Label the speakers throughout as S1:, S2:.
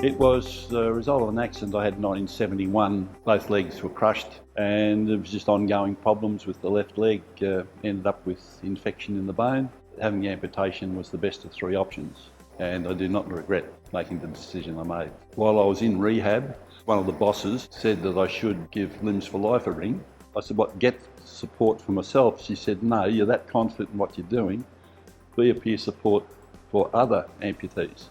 S1: It was the result of an accident I had in 1971. Both legs were crushed and there was just ongoing problems with the left leg. Ended up with infection in the bone. Having the amputation was the best of three options, and I do not regret making the decision I made. While I was in rehab, one of the bosses said that I should give Limbs for Life a ring. I said, "What, get support for myself?" She said, "No, you're that confident in what you're doing. Be a peer support for other amputees."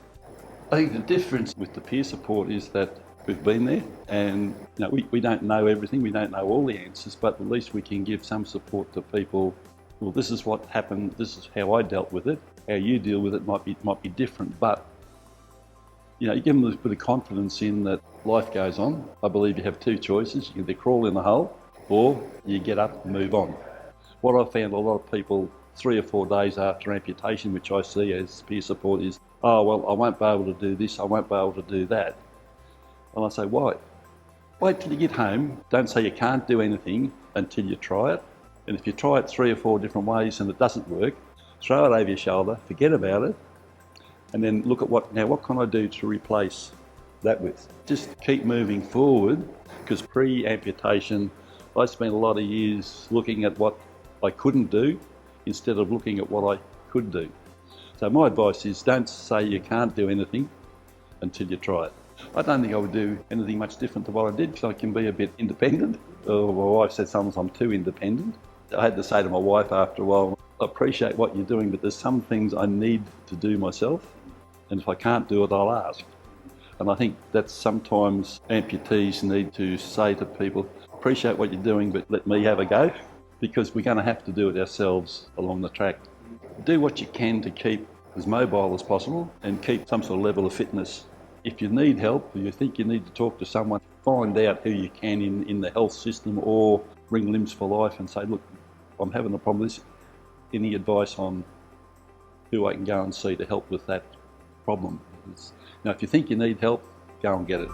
S1: I think the difference with the peer support is that we've been there, and we don't know everything, we don't know all the answers, but at least we can give some support to people. Well, this is what happened, this is how I dealt with it, how you deal with it might be different, but you give them a bit of confidence in that life goes on. I believe you have two choices: you either crawl in the hole or you get up and move on. What I found a lot of people 3 or 4 days after amputation, which I see as peer support, is, "Oh, well, I won't be able to do this, I won't be able to do that." And I say, why? Wait till you get home. Don't say you can't do anything until you try it. And if you try it 3 or 4 different ways and it doesn't work, throw it over your shoulder, forget about it, and then look at what can I do to replace that with? Just keep moving forward, because pre-amputation, I spent a lot of years looking at what I couldn't do instead of looking at what I could do. So my advice is, don't say you can't do anything until you try it. I don't think I would do anything much different to what I did, because I can be a bit independent. My wife said sometimes I'm too independent. I had to say to my wife after a while, "I appreciate what you're doing, but there's some things I need to do myself, and if I can't do it, I'll ask." And I think that sometimes amputees need to say to people, "Appreciate what you're doing, but let me have a go," because we're going to have to do it ourselves along the track. Do what you can to keep as mobile as possible and keep some sort of level of fitness. If you need help, or you think you need to talk to someone, find out who you can in the health system, or ring Limbs for Life and say, "Look, I'm having a problem with this. Any advice on who I can go and see to help with that problem?" If you think you need help, go and get it.